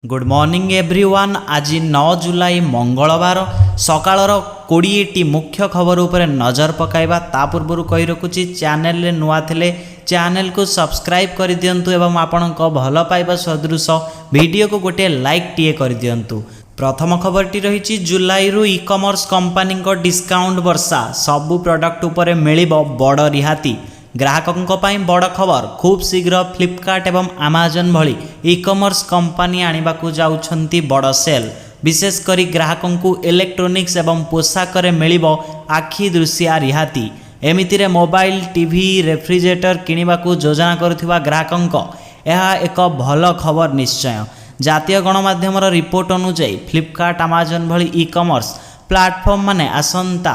Good morning everyone. आज 9 जुलाई मंगलवार सकाळर 20टी मुख्य खबर उपर नजर पकाइबा। ता पूर्व कहि रखुची चैनल रे नुआ थिले चैनल को सब्सक्राइब कर दियंतु एवं आपनक भल पाइबा सदृश वीडियो को गोटे लाइक टिए कर दियंतु। प्रथम खबरटी रही जुलाई रु ई कॉमर्स कंपनी को डिस्काउंट वर्षा सबु प्रोडक्ट उपर मिलिबो बड़ रिहाती। ग्राहकों पाई बड़ खबर, खूब शीघ्र फ्लिपकार्ट एवं अमेजन भली ई कॉमर्स कंपनी आनिबाकू जाउछंती बड़ सेल। विशेषकर ग्राहकों को इलेक्ट्रोनिक्स एवं पोशाक मिलिबो आखि दृश्या रिहाती। एमितिरे मोबाइल, टीवी, रेफ्रिजरेटर किनिबाकू योजना करुथिबा ग्राहकों यह एक भल खबर निश्चय। जातीय गणमाध्यम रिपोर्ट अनुसार फ्लिपकार्ट, अमेजन भली ई कॉमर्स प्लाटफर्म माने आसंता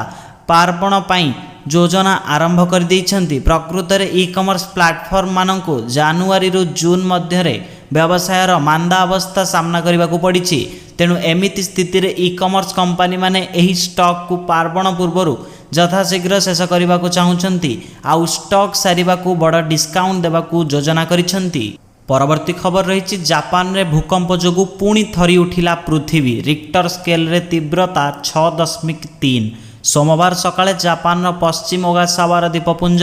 पार्वण पाई योजना आरंभ कर देइछंती। प्रकृत रे ई कॉमर्स प्लाटफर्म मानकू जनवरी रु जून मध्य व्यवसायर मांदा अवस्था सामना करने पड़ी। तेणु एमिति स्थिति रे ई कॉमर्स कंपनी माने एही स्टॉक को पार्वण पूर्वर यथाशीघ्र शेष करने को चाहूँगी। आउ स्टॉक सारिबा को बड़ डिस्काउंट देवाकू योजना करिछंती। परवर्ती खबर रही जापान रे भूकंप जोगु पुणी थरी उठिला पृथ्वी। रिक्टर स्केल रे तीव्रता 6.3। सोमवार सकाळे जापान पश्चिम ओगासावा द्वीपपुंज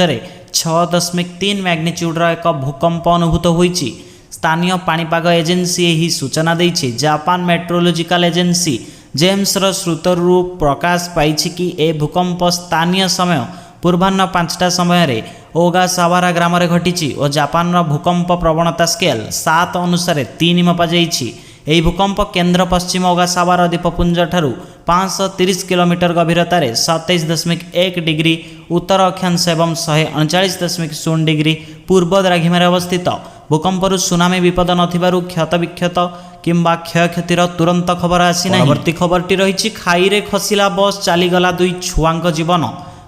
6.3 मैग्निट्यूड एक भूकंप अनुभूत होईछि। स्थानीय पाणीपाग एजेंसी यही सूचना देइछि। जापान मेट्रोलॉजिकल एजेंसी जेम्स स्रोतरू प्रकाश पाई कि ए भूकंप स्थानीय समय पूर्वाह्न 5टा समय ओगासावारा ग्राम में घटी और जापान भूकंप प्रवणता स्केल 7 अनुसार 3 मपा जाइछि। यह भूकंप केन्द्र पश्चिम ओगासावारा द्वीपपुंज ठारू 530 किलोमीटर गभीरतार 27.1 डिग्री उत्तर अक्षांश एवं 139.0 डिग्री पूर्व द्राघिमारे अवस्थित। भूकंपरू सुनामी विपद नथिबारु क्षत विक्षत किंबा क्षयक्षतिर तुरंत खबर आसी ना। परवर्ती खबरटी रही खाई रे खसिला बस चलीगला 2 छुआंक जीवन।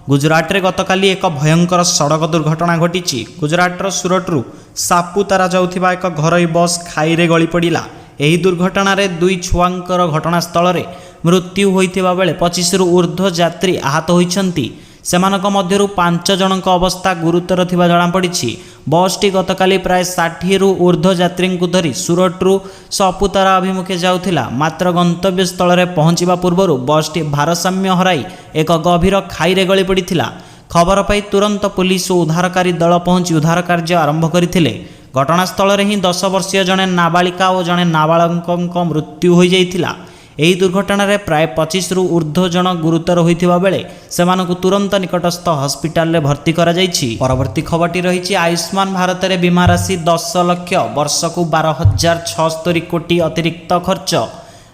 गुजरात रे गतकाली एक भयंकर सड़क दुर्घटना घटी। गुजरातर सूरतरू सापुतारा जाउथिबा एक घरोई बस खाई रे गली पड़िला। यही दुर्घटना रे 2 छुआंकर घटनास्थल रे मृत्यु होइथिबा बेले 25 रु ऊर्ध्व यात्री आहत होइछंती। सेमानक मध्यरु 5 जनक अवस्था गुरुतर थिबा जणा पड़िछि। बसटी गतकाली प्राय 60 रु ऊर्ध्व यात्री को धरी सूरतरू सापुतारा अभिमुखे जाउथिला। मात्र गंतव्य स्थल रे पहुंचीबा पूर्वरु बसटी भारसाम्य हराई एक गभीर खाई रे गली पड़िथिला। खबर पाई तुरंत पुलिस और उद्धारकारी दल पहुंची उद्धार कार्य आरंभ करथिले। घटनास्थल रे ही 10 वर्षीय जने नाबालिका और जने नाबालक मृत्यु हो जाइथिला। यही दुर्घटना रे प्राय 25 रु ऊर्ध्व जन गुरुतर होइथिबा बेले सेमानकु तुरंत निकटस्थ हॉस्पिटल रे भर्ती करा जाइछि। परवर्ती खबरटी रही आयुष्मान भारत रे बीमा राशि 10 लाख वर्षकु 12,076 कोटी अतिरिक्त खर्च।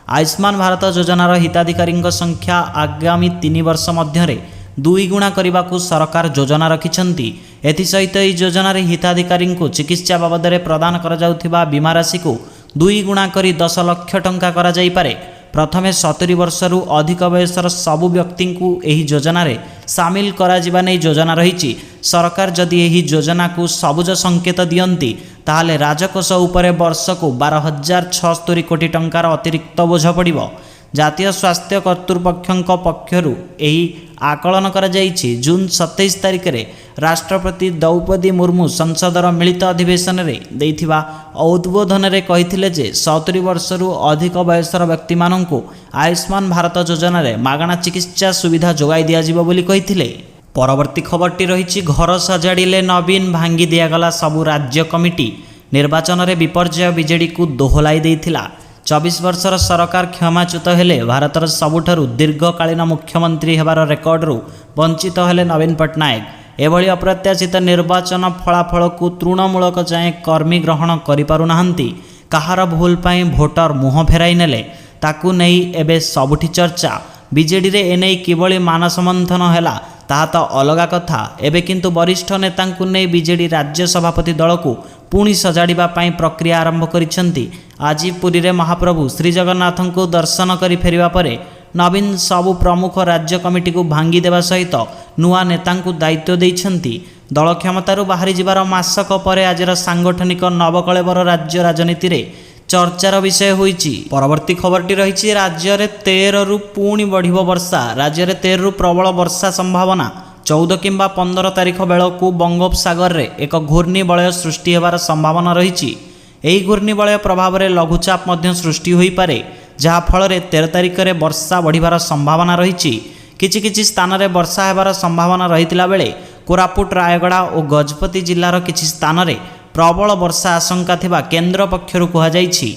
आयुष्मान भारत योजनार हिताधिकारी संख्या आगामी 3 वर्ष मध्य 2 गुणा करने को सरकार योजना रखिछंती। एथिसहित यह योजना हिताधिकारी को चिकित्सा बाबद प्रदान करा जाउथिबा बीमा राशि को 2 गुणा करी 10 लाख टंका करा जाई पारे। प्रथमे 70 वर्षरु अधिक वयसर सबु व्यक्ति को यही योजना रे सामिल करा जिबा नै योजना रही। सरकार जदि यही योजना को सबुज संकेत दियंती ताहले राजकोष उपरे वर्षकु 12,076 कोटी टंकार अतिरिक्त बोझ पड़िबो। जातीय स्वास्थ्य कर्तृपक्षों पक्षरु यही आकलन करा जाइछि। जून 27 तारिख रे राष्ट्रपति द्रौपदी मुर्मू संसदर मिलित अधिवेशन रे देइथिबा उद्बोधन रे कहिथिले जे 70 वर्षरु अधिक वयसर व्यक्ति माननकु आयुष्मान भारत योजना रे मागणा चिकित्सा सुविधा जोगाई दिया जिवो बोली कहिथिले। परवर्ती खबरटी रही घर सजाड़िले नवीन भांगी दियागला सबु राज्य कमिटी। निर्वाचन रे विपर्जय बीजेडी को दोहलाई देइथिला। 24 वर्षर सरकार क्षमाच्युत हेले भारतर सबुठारु दीर्घकालीन मुख्यमंत्री हेबार रेकर्डरू वंचित हेले नवीन पट्टनायक। एभली अप्रत्याशित निर्वाचन फलाफल को तृणमूलक जाए कर्मी ग्रहण करिपारुनाहांती। कहार भूल पाई भोटर मुह फेराई नेले ताकू नहीं एबे सबुठी चर्चा। बीजेडी रे एने किभली मानसमंथन हेला ताहा तो अलगा कथा। एबे किंतु वरिष्ठ नेतांकु नहीं बीजेडी राज्य सभापति दल को पुणी सजाड़िबा पाई प्रक्रिया आरंभ करिसेंती। आज पुरी रे महाप्रभु श्री जगन्नाथ को दर्शन करी फेरिबा परे नवीन सबु प्रमुख राज्य कमिटी को भांगी देवा सहित नुआ नेतांकु दायित्व देइछंती। दल क्षमतारू बाहरी जिबार मासक परे आजर सांगठनिक नवकलेबर राज्य राजनीति रे चर्चार विषय होईछि। परवर्ती खबरटी रही राज्य रे 13 रु पुणी बढ़िबो वर्षा। राज्य रे 13 रु प्रबल वर्षा संभावना। 14 किंबा 15 तारिख बेलू बंगोपसागर रे एक घूर्णिबलय सृष्टि हेबार संभावना रही। ଏହି ଘୂର୍ଣ୍ଣିବଳୟ ପ୍ରଭାବରେ ଲଘୁଚାପ ମଧ୍ୟ ସୃଷ୍ଟି ହୋଇପାରେ, ଯାହାଫଳରେ 13 ତାରିଖରେ ବର୍ଷା ବଢ଼ିବାର ସମ୍ଭାବନା ରହିଛି। କିଛି କିଛି ସ୍ଥାନରେ ବର୍ଷା ହେବାର ସମ୍ଭାବନା ରହିଥିଲା ବେଳେ କୋରାପୁଟ, ରାୟଗଡ଼ା ଓ ଗଜପତି ଜିଲ୍ଲାର କିଛି ସ୍ଥାନରେ ପ୍ରବଳ ବର୍ଷା ଆଶଙ୍କା ଥିବା କେନ୍ଦ୍ର ପକ୍ଷରୁ କୁହାଯାଇଛି।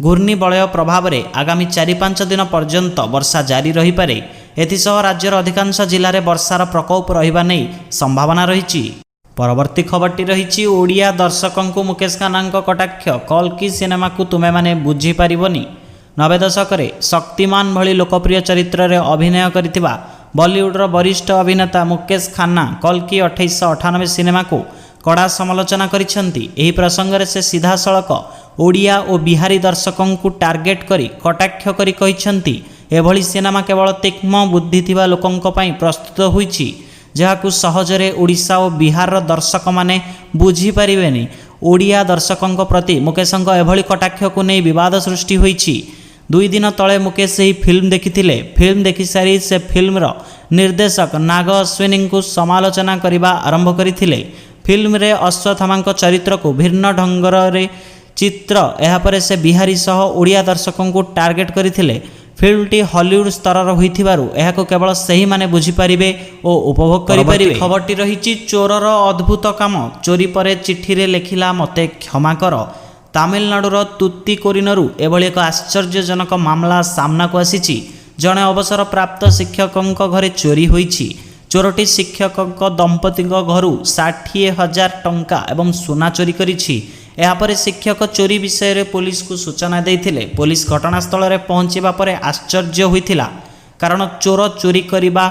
ଘୂର୍ଣ୍ଣିବଳୟ ପ୍ରଭାବରେ ଆଗାମୀ 4-5 ଦିନ ପର୍ଯ୍ୟନ୍ତ ବର୍ଷା ଜାରି ରହିପାରେ। ଏଥିସହ ରାଜ୍ୟର ଅଧିକାଂଶ ଜିଲ୍ଲାରେ ବର୍ଷାର ପ୍ରକୋପ ରହିବା ନେଇ ସମ୍ଭାବନା ରହିଛି। ପରବର୍ତ୍ତୀ ଖବରଟି ରହିଛି ଓଡ଼ିଆ ଦର୍ଶକଙ୍କୁ ମୁକେଶ ଖାନ୍ନାଙ୍କ କଟାକ୍ଷ, କଲ୍କି ସିନେମାକୁ ତୁମେମାନେ ବୁଝିପାରିବନି। 90 ଦଶକରେ ଶକ୍ତିମାନ ଭଳି ଲୋକପ୍ରିୟ ଚରିତ୍ରରେ ଅଭିନୟ କରିଥିବା ବଲିଉଡର ବରିଷ୍ଠ ଅଭିନେତା ମୁକେଶ ଖାନ୍ନା କଲ୍କି 1898 ସିନେମାକୁ କଡ଼ା ସମାଲୋଚନା କରିଛନ୍ତି। ଏହି ପ୍ରସଙ୍ଗରେ ସେ ସିଧାସଳଖ ଓଡ଼ିଆ ଓ ବିହାରୀ ଦର୍ଶକଙ୍କୁ ଟାର୍ଗେଟ କରି କଟାକ୍ଷ କରି କହିଛନ୍ତି, ଏଭଳି ସିନେମା କେବଳ ତୀକ୍ଷ୍ଣ ବୁଦ୍ଧି ଥିବା ଲୋକଙ୍କ ପାଇଁ ପ୍ରସ୍ତୁତ ହୋଇଛି, ଯାହାକୁ ସହଜରେ ଓଡ଼ିଶା ଓ ବିହାରର ଦର୍ଶକମାନେ ବୁଝିପାରିବେନି। ଓଡ଼ିଆ ଦର୍ଶକଙ୍କ ପ୍ରତି ମୁକେଶଙ୍କ ଏଭଳି କଟାକ୍ଷକୁ ନେଇ ବିବାଦ ସୃଷ୍ଟି ହୋଇଛି। 2 ଦିନ ତଳେ ମୁକେଶ ଏହି ଫିଲ୍ମ ଦେଖିଥିଲେ। ଫିଲ୍ମ ଦେଖିସାରି ସେ ଫିଲ୍ମର ନିର୍ଦ୍ଦେଶକ ନାଗ ଅଶ୍ୱିନୀଙ୍କୁ ସମାଲୋଚନା କରିବା ଆରମ୍ଭ କରିଥିଲେ। ଫିଲ୍ମରେ ଅଶ୍ୱଥାମାଙ୍କ ଚରିତ୍ରକୁ ଭିନ୍ନ ଢଙ୍ଗରେ ଚିତ୍ର, ଏହାପରେ ସେ ବିହାରୀ ସହ ଓଡ଼ିଆ ଦର୍ଶକଙ୍କୁ ଟାର୍ଗେଟ କରିଥିଲେ। ଫିଲ୍ମଟି ହଲିଉଡ୍ ସ୍ତରର ହୋଇଥିବାରୁ ଏହାକୁ କେବଳ ସେହିମାନେ ବୁଝିପାରିବେ ଓ ଉପଭୋଗ କରିପାରିବେ। ଖବରଟି ରହିଛି ଚୋରର ଅଦ୍ଭୁତ କାମ, ଚୋରି ପରେ ଚିଠିରେ ଲେଖିଲା ମୋତେ କ୍ଷମା କର। ତାମିଲନାଡୁର ତୁତିକୋରିନରୁ ଏଭଳି ଏକ ଆଶ୍ଚର୍ଯ୍ୟଜନକ ମାମଲା ସାମ୍ନାକୁ ଆସିଛି। ଜଣେ ଅବସରପ୍ରାପ୍ତ ଶିକ୍ଷକଙ୍କ ଘରେ ଚୋରି ହୋଇଛି। ଚୋରଟି ଶିକ୍ଷକଙ୍କ ଦମ୍ପତିଙ୍କ ଘରୁ 60,000 ଟଙ୍କା ଏବଂ ସୁନା ଚୋରି କରିଛି। ଏହାପରେ ଶିକ୍ଷକ ଚୋରି ବିଷୟରେ ପୋଲିସକୁ ସୂଚନା ଦେଇଥିଲେ। ପୋଲିସ ଘଟଣାସ୍ଥଳରେ ପହଞ୍ଚିବା ପରେ ଆଶ୍ଚର୍ଯ୍ୟ ହୋଇଥିଲା, କାରଣ ଚୋର ଚୋରି କରିବା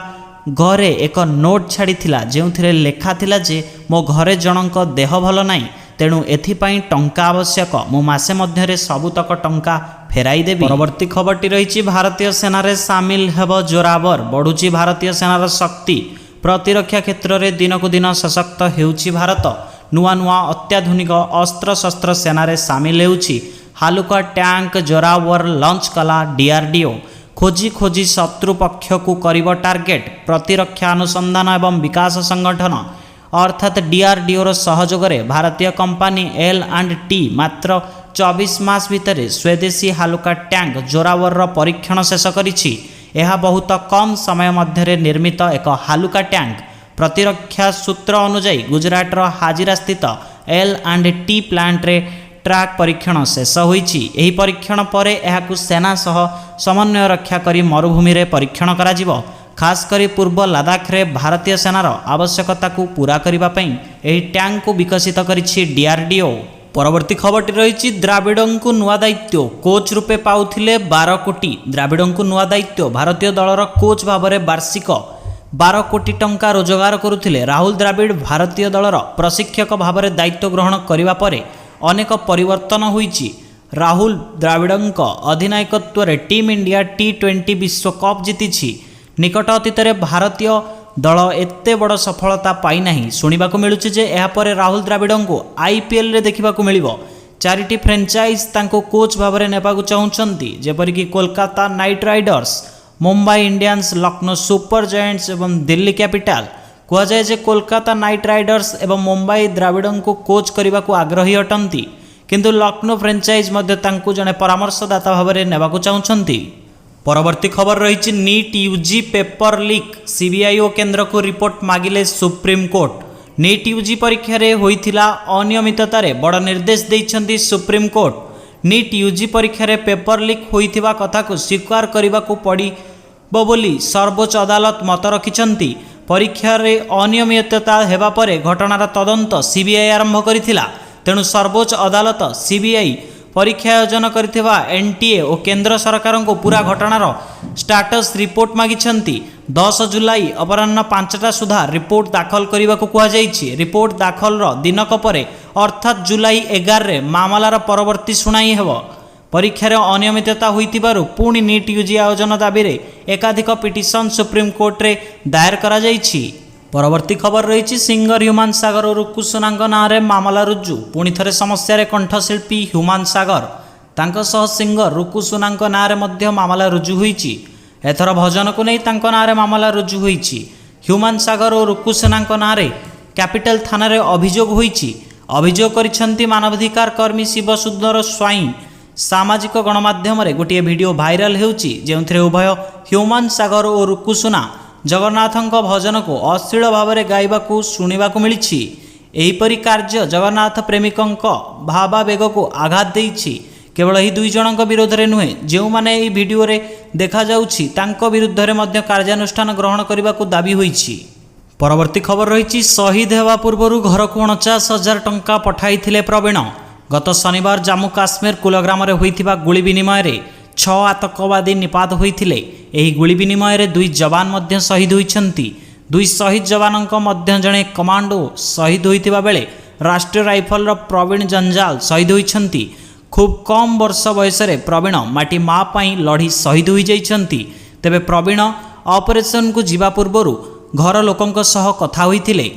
ଘରେ ଏକ ନୋଟ୍ ଛାଡ଼ିଥିଲା, ଯେଉଁଥିରେ ଲେଖା ଥିଲା ଯେ ମୋ ଘରେ ଜଣଙ୍କ ଦେହ ଭଲ ନାହିଁ, ତେଣୁ ଏଥିପାଇଁ ଟଙ୍କା ଆବଶ୍ୟକ। ମୁଁ ମାସେ ମଧ୍ୟରେ ସବୁତକ ଟଙ୍କା ଫେରାଇ ଦେବି। ପରବର୍ତ୍ତୀ ଖବରଟି ରହିଛି ଭାରତୀୟ ସେନାରେ ସାମିଲ ହେବ ଜୋରାବର, ବଢ଼ୁଛି ଭାରତୀୟ ସେନାର ଶକ୍ତି। ପ୍ରତିରକ୍ଷା କ୍ଷେତ୍ରରେ ଦିନକୁ ଦିନ ସଶକ୍ତ ହେଉଛି ଭାରତ। ନୂଆ ନୂଆ ଅତ୍ୟାଧୁନିକ ଅସ୍ତ୍ରଶସ୍ତ୍ର ସେନାରେ ସାମିଲ ହେଉଛି। ହାଲୁକା ଟ୍ୟାଙ୍କ ଜୋରାବର ଲଞ୍ଚ କଲା DRDO। ଖୋଜି ଖୋଜି ଶତ୍ରୁ ପକ୍ଷକୁ କରିବ ଟାର୍ଗେଟ। ପ୍ରତିରକ୍ଷା ଅନୁସନ୍ଧାନ ଏବଂ ବିକାଶ ସଂଗଠନ ଅର୍ଥାତ୍ DRDOର ସହଯୋଗରେ ଭାରତୀୟ କମ୍ପାନୀ L&T ମାତ୍ର 24 ମାସ ଭିତରେ ସ୍ୱଦେଶୀ ହାଲୁକା ଟ୍ୟାଙ୍କ ଜୋରାବରର ପରୀକ୍ଷଣ ଶେଷ କରିଛି। ଏହା ବହୁତ କମ୍ ସମୟ ମଧ୍ୟରେ ନିର୍ମିତ ଏକ ହାଲୁକା ଟ୍ୟାଙ୍କ। ପ୍ରତିରକ୍ଷା ସୂତ୍ର ଅନୁଯାୟୀ ଗୁଜରାଟର ହାଜିରା ସ୍ଥିତ L&T ପ୍ଲାଣ୍ଟରେ ଟ୍ରାକ୍ ପରୀକ୍ଷଣ ଶେଷ ହୋଇଛି। ଏହି ପରୀକ୍ଷଣ ପରେ ଏହାକୁ ସେନା ସହ ସମନ୍ୱୟ ରକ୍ଷା କରି ମରୁଭୂମିରେ ପରୀକ୍ଷଣ କରାଯିବ। ଖାସ୍ କରି ପୂର୍ବ ଲଦାଖରେ ଭାରତୀୟ ସେନାର ଆବଶ୍ୟକତାକୁ ପୂରା କରିବା ପାଇଁ ଏହି ଟ୍ୟାଙ୍କକୁ ବିକଶିତ କରିଛି DRDO। ପରବର୍ତ୍ତୀ ଖବରଟି ରହିଛି ଦ୍ରାବିଡ଼ଙ୍କୁ ନୂଆ ଦାୟିତ୍ୱ, କୋଚ୍ ରୂପେ ପାଉଥିଲେ 12 କୋଟି। ଦ୍ରାବିଡ଼ଙ୍କୁ ନୂଆ ଦାୟିତ୍ୱ, ଭାରତୀୟ ଦଳର କୋଚ୍ ଭାବରେ ବାର୍ଷିକ 12 କୋଟି ଟଙ୍କା ରୋଜଗାର କରୁଥିଲେ ରାହୁଲ ଦ୍ରାବିଡ଼। ଭାରତୀୟ ଦଳର ପ୍ରଶିକ୍ଷକ ଭାବରେ ଦାୟିତ୍ୱ ଗ୍ରହଣ କରିବା ପରେ ଅନେକ ପରିବର୍ତ୍ତନ ହୋଇଛି। ରାହୁଲ ଦ୍ରାବିଡ଼ଙ୍କ ଅଧିନାୟକତ୍ୱରେ ଟିମ୍ ଇଣ୍ଡିଆ T20 ବିଶ୍ୱକପ୍ ଜିତିଛି। ନିକଟ ଅତୀତରେ ଭାରତୀୟ ଦଳ ଏତେ ବଡ଼ ସଫଳତା ପାଇନାହିଁ। ଶୁଣିବାକୁ ମିଳୁଛି ଯେ ଏହାପରେ ରାହୁଲ ଦ୍ରାବିଡ଼ଙ୍କୁ IPLରେ ଦେଖିବାକୁ ମିଳିବ। 4ଟି ଫ୍ରାଞ୍ଚାଇଜ୍ ତାଙ୍କୁ କୋଚ୍ ଭାବରେ ନେବାକୁ ଚାହୁଁଛନ୍ତି, ଯେପରିକି Kolkata knight riders, Mumbai Indians, Lucknow super giants ଏବଂ ଦିଲ୍ଲୀ କ୍ୟାପିଟାଲ। କୁହାଯାଏ ଯେ କୋଲକାତା ନାଇଟ୍ ରାଇଡର୍ସ ଏବଂ ମୁମ୍ବାଇ ଦ୍ରାବିଡ଼ଙ୍କୁ କୋଚ୍ କରିବାକୁ ଆଗ୍ରହୀ ଅଟନ୍ତି, କିନ୍ତୁ ଲକ୍ଷ୍ନୌ ଫ୍ରାଞ୍ଚାଇଜ୍ ମଧ୍ୟ ତାଙ୍କୁ ଜଣେ ପରାମର୍ଶଦାତା ଭାବରେ ନେବାକୁ ଚାହୁଁଛନ୍ତି। ପରବର୍ତ୍ତୀ ଖବର ରହିଛି NEET UG paper leak, CBI ଓ କେନ୍ଦ୍ରକୁ ରିପୋର୍ଟ ମାଗିଲେ ସୁପ୍ରିମକୋର୍ଟ। ନିଟ୍ UG ପରୀକ୍ଷାରେ ହୋଇଥିଲା ଅନିୟମିତତାରେ ବଡ଼ ନିର୍ଦ୍ଦେଶ ଦେଇଛନ୍ତି ସୁପ୍ରିମକୋର୍ଟ। ନିଟ୍ UG ପରୀକ୍ଷାରେ ପେପର ଲିକ୍ ହୋଇଥିବା କଥାକୁ ସ୍ୱୀକାର କରିବାକୁ ପଡ଼ିବ ବୋଲି ସର୍ବୋଚ୍ଚ ଅଦାଲତ ମତ ରଖିଛନ୍ତି। ପରୀକ୍ଷାରେ ଅନିୟମିତତା ହେବା ପରେ ଘଟଣାର ତଦନ୍ତ CBI ଆରମ୍ଭ କରିଥିଲା। ତେଣୁ ସର୍ବୋଚ୍ଚ ଅଦାଲତ CBI ପରୀକ୍ଷା ଆୟୋଜନ କରିଥିବା NTA ଓ କେନ୍ଦ୍ର ସରକାରଙ୍କୁ ପୁରା ଘଟଣାର ଷ୍ଟାଟସ୍ ରିପୋର୍ଟ ମାଗିଛନ୍ତି। 10 ଜୁଲାଇ ଅପରାହ୍ନ 5ଟା ସୁଦ୍ଧା ରିପୋର୍ଟ ଦାଖଲ କରିବାକୁ କୁହାଯାଇଛି। ରିପୋର୍ଟ ଦାଖଲର ଦିନକ ପରେ ଅର୍ଥାତ୍ ଜୁଲାଇ 11ରେ ମାମଲାର ପରବର୍ତ୍ତୀ ଶୁଣାଣି ହେବ। ପରୀକ୍ଷାରେ ଅନିୟମିତତା ହୋଇଥିବାରୁ ପୁଣି ନିଟ୍ UG ଆୟୋଜନ ଦାବିରେ ଏକାଧିକ ପିଟିସନ୍ ସୁପ୍ରିମକୋର୍ଟରେ ଦାୟର କରାଯାଇଛି। ପରବର୍ତ୍ତୀ ଖବର ରହିଛି ସିଙ୍ଗର ହ୍ୟୁମାନ ସାଗର ଓ ରୁକୁ ସୁନାଙ୍କ ନାଁରେ ମାମଲା ରୁଜୁ। ପୁଣି ଥରେ ସମସ୍ୟାରେ କଣ୍ଠଶିଳ୍ପୀ ହ୍ୟୁମାନ ସାଗର, ତାଙ୍କ ସହ ସିଙ୍ଗର ରୁକୁ ସୁନାଙ୍କ ନାଁରେ ମଧ୍ୟ ମାମଲା ରୁଜୁ ହୋଇଛି। ଏଥର ଭଜନକୁ ନେଇ ତାଙ୍କ ନାଁରେ ମାମଲା ରୁଜୁ ହୋଇଛି। ହ୍ୟୁମାନ ସାଗର ଓ ରୁକୁ ସୁନାଙ୍କ ନାଁରେ କ୍ୟାପିଟାଲ ଥାନାରେ ଅଭିଯୋଗ ହୋଇଛି। ଅଭିଯୋଗ କରିଛନ୍ତି ମାନବାଧିକାର କର୍ମୀ ଶିବସୁନ୍ଦର ସ୍ୱାଇଁ। ସାମାଜିକ ଗଣମାଧ୍ୟମରେ ଗୋଟିଏ ଭିଡ଼ିଓ ଭାଇରାଲ ହେଉଛି, ଯେଉଁଥିରେ ଉଭୟ ହ୍ୟୁମାନ ସାଗର ଓ ରୁକୁସୁନା ଜଗନ୍ନାଥଙ୍କ ଭଜନକୁ ଅଶ୍ଳୀଳ ଭାବରେ ଗାଇବାକୁ ଶୁଣିବାକୁ ମିଳିଛି। ଏହିପରି କାର୍ଯ୍ୟ ଜଗନ୍ନାଥ ପ୍ରେମିକଙ୍କ ଭାବାବେଗକୁ ଆଘାତ ଦେଇଛି। କେବଳ ଏହି ଦୁଇ ଜଣଙ୍କ ବିରୋଧରେ ନୁହେଁ, ଯେଉଁମାନେ ଏହି ଭିଡ଼ିଓରେ ଦେଖାଯାଉଛି ତାଙ୍କ ବିରୁଦ୍ଧରେ ମଧ୍ୟ କାର୍ଯ୍ୟାନୁଷ୍ଠାନ ଗ୍ରହଣ କରିବାକୁ ଦାବି ହୋଇଛି। ପରବର୍ତ୍ତୀ ଖବର ରହିଛି, ଶହୀଦ ହେବା ପୂର୍ବରୁ ଘରକୁ 49,000 ଟଙ୍କା ପଠାଇଥିଲେ ପ୍ରବୀଣ। ଗତ ଶନିବାର ଜାମ୍ମୁ କାଶ୍ମୀର କୁଲଗ୍ରାମରେ ହୋଇଥିବା ଗୁଳି ବିନିମୟରେ 6 ଆତଙ୍କବାଦୀ ନିପାତ ହୋଇଥିଲେ। ଏହି ଗୁଳି ବିନିମୟରେ 2 ଯବାନ ମଧ୍ୟ ଶହୀଦ ହୋଇଛନ୍ତି। 2 ଶହୀଦ ଯବାନଙ୍କ ମଧ୍ୟ ଜଣେ କମାଣ୍ଡୋ ଶହୀଦ ହୋଇଥିବା ବେଳେ ରାଷ୍ଟ୍ରୀୟ ରାଇଫଲର ପ୍ରବୀଣ ଜଞ୍ଜାଲ ଶହୀଦ ହୋଇଛନ୍ତି। ଖୁବ୍ କମ୍ ବର୍ଷ ବୟସରେ ପ୍ରବୀଣ ମାଟି ମା ପାଇଁ ଲଢ଼ି ଶହୀଦ ହୋଇଯାଇଛନ୍ତି। ତେବେ ପ୍ରବୀଣ ଅପରେସନକୁ ଯିବା ପୂର୍ବରୁ ଘର ଲୋକଙ୍କ ସହ କଥା ହୋଇଥିଲେ।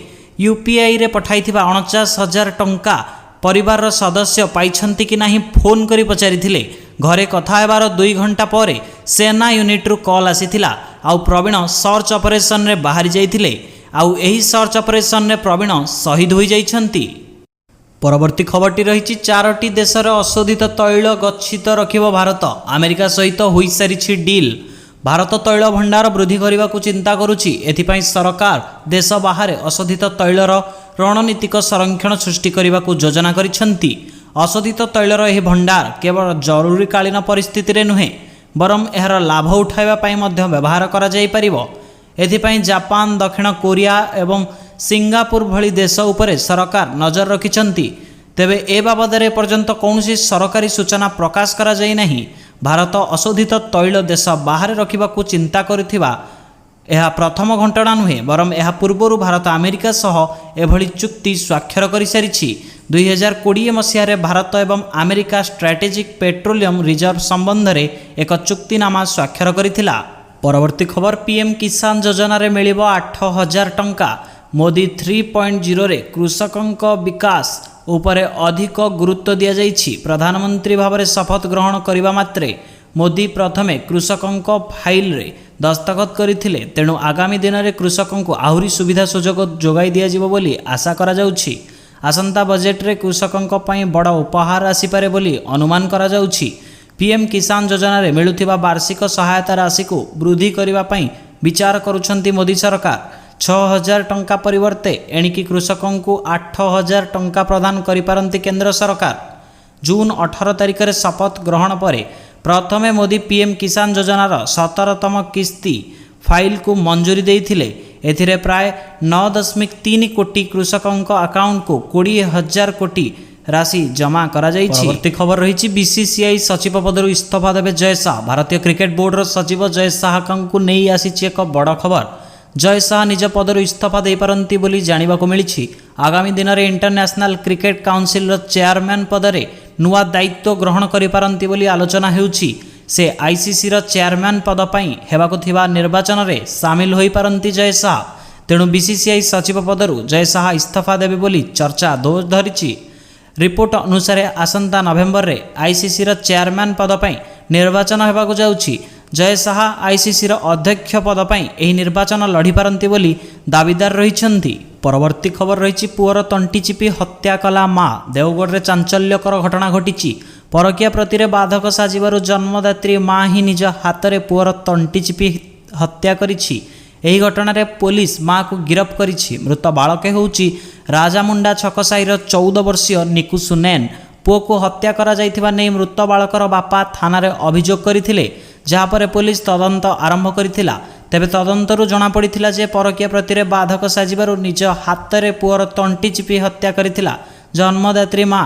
ୟୁପିଆଇରେ ପଠାଇଥିବା 49,000 ଟଙ୍କା ପରିବାରର ସଦସ୍ୟ ପାଇଛନ୍ତି କି ନାହିଁ ଫୋନ୍ କରି ପଚାରିଥିଲେ। ଘରେ କଥା ହେବାର 2 ଘଣ୍ଟା ପରେ ସେନା ୟୁନିଟ୍ରୁ କଲ୍ ଆସିଥିଲା। ଆଉ ପ୍ରବୀଣ ସର୍ଚ୍ଚ ଅପରେସନରେ ବାହାରି ଯାଇଥିଲେ। ଆଉ ଏହି ସର୍ଚ୍ଚ ଅପରେସନରେ ପ୍ରବୀଣ ଶହୀଦ ହୋଇଯାଇଛନ୍ତି। ପରବର୍ତ୍ତୀ ଖବରଟି ରହିଛି, 4ଟି ଦେଶର ଅଶୋଧିତ ତୈଳ ଗଚ୍ଛିତ ରଖିବ ଭାରତ। ଆମେରିକା ସହିତ ହୋଇସାରିଛି ଡିଲ୍। ଭାରତ ତୈଳ ଭଣ୍ଡାର ବୃଦ୍ଧି କରିବାକୁ ଚିନ୍ତା କରୁଛି। ଏଥିପାଇଁ ସରକାର ଦେଶ ବାହାରେ ଅଶୋଧିତ ତୈଳର ରଣନୀତିକ ସଂରକ୍ଷଣ ସୃଷ୍ଟି କରିବାକୁ ଯୋଜନା କରିଛନ୍ତି। ଅଶୋଧିତ ତୈଳର ଏହି ଭଣ୍ଡାର କେବଳ ଜରୁରୀକାଳୀନ ପରିସ୍ଥିତିରେ ନୁହେଁ, ବରଂ ଏହାର ଲାଭ ଉଠାଇବା ପାଇଁ ମଧ୍ୟ ବ୍ୟବହାର କରାଯାଇପାରିବ। ଏଥିପାଇଁ ଜାପାନ, ଦକ୍ଷିଣ କୋରିଆ ଏବଂ ସିଙ୍ଗାପୁର ଭଳି ଦେଶ ଉପରେ ସରକାର ନଜର ରଖିଛନ୍ତି। ତେବେ ଏ ବାବଦରେ ଏପର୍ଯ୍ୟନ୍ତ କୌଣସି ସରକାରୀ ସୂଚନା ପ୍ରକାଶ କରାଯାଇନାହିଁ। ଭାରତ ଅଶୋଧିତ ତୈଳ ଦେଶ ବାହାରେ ରଖିବାକୁ ଚିନ୍ତା କରୁଥିବା ଏହା ପ୍ରଥମ ଘଟଣା ନୁହେଁ, ବରଂ ଏହା ପୂର୍ବରୁ ଭାରତ ଆମେରିକା ସହ ଏଭଳି ଚୁକ୍ତି ସ୍ୱାକ୍ଷର କରିସାରିଛି। 2020 ମସିହାରେ ଭାରତ ଏବଂ ଆମେରିକା ଷ୍ଟ୍ରାଟେଜିକ୍ ପେଟ୍ରୋଲିୟମ ରିଜର୍ଭ ସମ୍ବନ୍ଧରେ ଏକ ଚୁକ୍ତିନାମା ସ୍ୱାକ୍ଷର କରିଥିଲା। ପରବର୍ତ୍ତୀ ଖବର, ପିଏମ୍ କିଷାନ ଯୋଜନାରେ ମିଳିବ 8,000 ଟଙ୍କା। ମୋଦି 3.0ରେ କୃଷକଙ୍କ ବିକାଶ ଉପରେ ଅଧିକ ଗୁରୁତ୍ୱ ଦିଆଯାଇଛି। ପ୍ରଧାନମନ୍ତ୍ରୀ ଭାବରେ ଶପଥ ଗ୍ରହଣ କରିବା ମାତ୍ରେ ମୋଦି ପ୍ରଥମେ କୃଷକଙ୍କ ଫାଇଲରେ ଦସ୍ତଖତ କରିଥିଲେ। ତେଣୁ ଆଗାମୀ ଦିନରେ କୃଷକଙ୍କୁ ଆହୁରି ସୁବିଧା ସୁଯୋଗ ଯୋଗାଇ ଦିଆଯିବ ବୋଲି ଆଶା କରାଯାଉଛି। ଆସନ୍ତା ବଜେଟରେ କୃଷକଙ୍କ ପାଇଁ ବଡ଼ ଉପହାର ଆସିପାରେ ବୋଲି ଅନୁମାନ କରାଯାଉଛି। ପିଏମ୍ କିଷାନ ଯୋଜନାରେ ମିଳୁଥିବା ବାର୍ଷିକ ସହାୟତା ରାଶିକୁ ବୃଦ୍ଧି କରିବା ପାଇଁ ବିଚାର କରୁଛନ୍ତି ମୋଦି ସରକାର। 6,000 ଟଙ୍କା ପରିବର୍ତ୍ତେ ଏଣିକି କୃଷକଙ୍କୁ 8,000 ଟଙ୍କା ପ୍ରଦାନ କରିପାରନ୍ତି କେନ୍ଦ୍ର ସରକାର। ଜୁନ୍ 18 ତାରିଖରେ ଶପଥ ଗ୍ରହଣ ପରେ ପ୍ରଥମେ ମୋଦି ପିଏମ୍ କିଷାନ ଯୋଜନାର 17ତମ କିସ୍ତି ଫାଇଲକୁ ମଞ୍ଜୁରୀ ଦେଇଥିଲେ। ଏଥିରେ ପ୍ରାୟ 9.3 କୋଟି କୃଷକଙ୍କ ଆକାଉଣ୍ଟକୁ 20,000 କୋଟି ରାଶି ଜମା କରାଯାଇଛି। ପରବର୍ତ୍ତୀ ଖବର ରହିଛି, ବିସିସିଆଇ ସଚିବ ପଦରୁ ଇସ୍ତଫା ଦେବେ ଜୟ ଶାହ। ଭାରତୀୟ କ୍ରିକେଟ ବୋର୍ଡର ସଚିବ ଜୟ ଶାହଙ୍କୁ ନେଇ ଆସିଛି ଏକ ବଡ଼ ଖବର। ଜୟ ଶାହ ନିଜ ପଦରୁ ଇସ୍ତଫା ଦେଇପାରନ୍ତି ବୋଲି ଜାଣିବାକୁ ମିଳିଛି। ଆଗାମୀ ଦିନରେ ଇଣ୍ଟରନ୍ୟାସନାଲ କ୍ରିକେଟ କାଉନସିଲର ଚେୟାରମ୍ୟାନ୍ ପଦରେ ନୂଆ ଦାୟିତ୍ୱ ଗ୍ରହଣ କରିପାରନ୍ତି ବୋଲି ଆଲୋଚନା ହେଉଛି। ସେ ଆଇସିସିର ଚେୟାରମ୍ୟାନ୍ ପଦ ପାଇଁ ହେବାକୁ ଥିବା ନିର୍ବାଚନରେ ସାମିଲ ହୋଇପାରନ୍ତି ଜୟ ଶାହ। ତେଣୁ ବିସିସିଆଇ ସଚିବ ପଦରୁ ଜୟ ଶାହ ଇସ୍ତଫା ଦେବେ ବୋଲି ଚର୍ଚ୍ଚା ଜୋର ଧରିଛି। ରିପୋର୍ଟ ଅନୁସାରେ ଆସନ୍ତା ନଭେମ୍ବରରେ ଆଇସିସିର ଚେୟାରମ୍ୟାନ୍ ପଦ ପାଇଁ ନିର୍ବାଚନ ହେବାକୁ ଯାଉଛି। ଜୟ ଶାହ ଆଇସିସିର ଅଧ୍ୟକ୍ଷ ପଦ ପାଇଁ ଏହି ନିର୍ବାଚନ ଲଢ଼ିପାରନ୍ତି ବୋଲି ଦାବିଦାର ରହିଛନ୍ତି। ପରବର୍ତ୍ତୀ ଖବର ରହିଛି, ପୁଅର ତଣ୍ଟି ଚିପି ହତ୍ୟା କଲା ମା। ଦେଓଗଡ଼ରେ ଚାଞ୍ଚଲ୍ୟକର ଘଟଣା ଘଟିଛି। ପରକୀୟା ପ୍ରତିରେ ବାଧକ ସାଜିବାରୁ ଜନ୍ମଦାତ୍ରୀ ମା ହିଁ ନିଜ ହାତରେ ପୁଅର ତଣ୍ଟି ଚିପି ହତ୍ୟା କରିଛି। ଏହି ଘଟଣାରେ ପୋଲିସ ମାକୁ ଗିରଫ କରିଛି। ମୃତ ବାଳକ ହେଉଛି ରାଜାମୁଣ୍ଡା ଛକ ସାହିର 14 ବର୍ଷୀୟ ନିକୁ ସୁନେନ। ପୁଅକୁ ହତ୍ୟା କରାଯାଇଥିବା ନେଇ ମୃତ ବାଳକର ବାପା ଥାନାରେ ଅଭିଯୋଗ କରିଥିଲେ, ଯାହାପରେ ପୋଲିସ ତଦନ୍ତ ଆରମ୍ଭ କରିଥିଲା। ତେବେ ତଦନ୍ତରୁ ଜଣାପଡ଼ିଥିଲା ଯେ ପରକୀୟା ପ୍ରତିରେ ବାଧକ ସାଜିବାରୁ ନିଜ ହାତରେ ପୁଅର ତଣ୍ଟି ଚିପି ହତ୍ୟା କରିଥିଲା ଜନ୍ମଦାତ୍ରୀ ମା।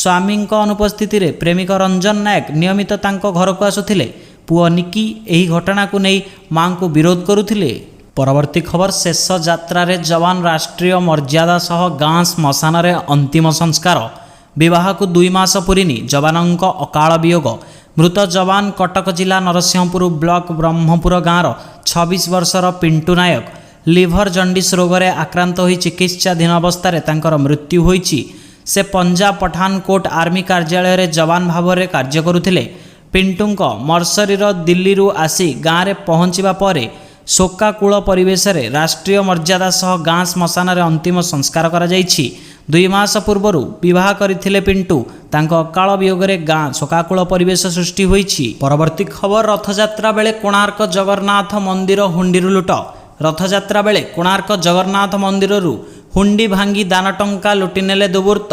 ସ୍ୱାମୀଙ୍କ ଅନୁପସ୍ଥିତିରେ ପ୍ରେମିକ ରଞ୍ଜନ ନାୟକ ନିୟମିତ ତାଙ୍କ ଘରକୁ ଆସୁଥିଲେ। ପୁଅ ନିକି ଏହି ଘଟଣାକୁ ନେଇ ମାଙ୍କୁ ବିରୋଧ କରୁଥିଲେ। ପରବର୍ତ୍ତୀ ଖବର, ଶେଷ ଯାତ୍ରାରେ ଯବାନ ରାଷ୍ଟ୍ରୀୟ ମର୍ଯ୍ୟାଦା ସହ ଗାଁ ଶ୍ମଶାନରେ ଅନ୍ତିମ ସଂସ୍କାର। ବିବାହକୁ 2 ମାସ ପୂରିନି ଯବାନଙ୍କ ଅକାଳ ବିୟୋଗ। ମୃତ ଯବାନ କଟକ ଜିଲ୍ଲା ନରସିଂହପୁର ବ୍ଲକ ବ୍ରହ୍ମପୁର ଗାଁର 26 ବର୍ଷର ପିଣ୍ଟୁ ନାୟକ। লিভর জন্ডিস ରୋଗରେ ଆକ୍ରାନ୍ତ ହୋଇ ଚିକିତ୍ସାଧୀନ ଅବସ୍ଥାରେ ତାଙ୍କର ମୃତ୍ୟୁ ହୋଇଛି। ସେ ପଞ୍ଜାବ ପଠାନକୋଟ ଆର୍ମି କାର୍ଯ୍ୟାଳୟରେ ଯବାନ ଭାବରେ କାର୍ଯ୍ୟ କରୁଥିଲେ। ପିଣ୍ଟୁଙ୍କ ମର୍ସରୀର ଦିଲ୍ଲୀରୁ ଆସି ଗାଁରେ ପହଞ୍ଚିବା ପରେ ଶୋକାକୁଳ ପରିବେଶରେ ରାଷ୍ଟ୍ରୀୟ ମର୍ଯ୍ୟାଦା ସହ ଗାଁ ଶ୍ମଶାନରେ ଅନ୍ତିମ ସଂସ୍କାର କରାଯାଇଛି। 2 ମାସ ପୂର୍ବରୁ ବିବାହ କରିଥିଲେ ପିଣ୍ଟୁ। ତାଙ୍କ ଅକାଳ ବିୟୋଗରେ ଗାଁ ଶୋକାକୁଳ ପରିବେଶ ସୃଷ୍ଟି ହୋଇଛି। ପରବର୍ତ୍ତୀ ଖବର, ରଥଯାତ୍ରା ବେଳେ କୋଣାର୍କ ଜଗନ୍ନାଥ ମନ୍ଦିର ହୁଣ୍ଡିରୁ ଲୁଟ। ରଥଯାତ୍ରା ବେଳେ କୋଣାର୍କ ଜଗନ୍ନାଥ ମନ୍ଦିରରୁ ହୁଣ୍ଡି ଭାଙ୍ଗି ଦାନ ଟଙ୍କା ଲୁଟିନେଲେ ଦୁର୍ବୃତ୍ତ।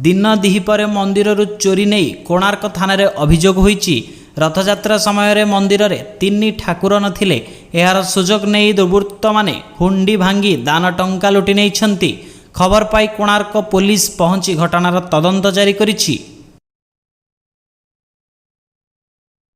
ଦିନ ଦିହିପରେ ମନ୍ଦିରରୁ ଚୋରି ନେଇ କୋଣାର୍କ ଥାନାରେ ଅଭିଯୋଗ ହୋଇଛି। ରଥଯାତ୍ରା ସମୟରେ ମନ୍ଦିରରେ 3 ଠାକୁର ନଥିଲେ। ଏହାର ସୁଯୋଗ ନେଇ ଦୁର୍ବୃତ୍ତମାନେ ହୁଣ୍ଡି ଭାଙ୍ଗି ଦାନ ଟଙ୍କା ଲୁଟି ନେଇଛନ୍ତି। ଖବର ପାଇ କୋଣାର୍କ ପୋଲିସ ପହଞ୍ଚି ଘଟଣାର ତଦନ୍ତ ଜାରି କରିଛି।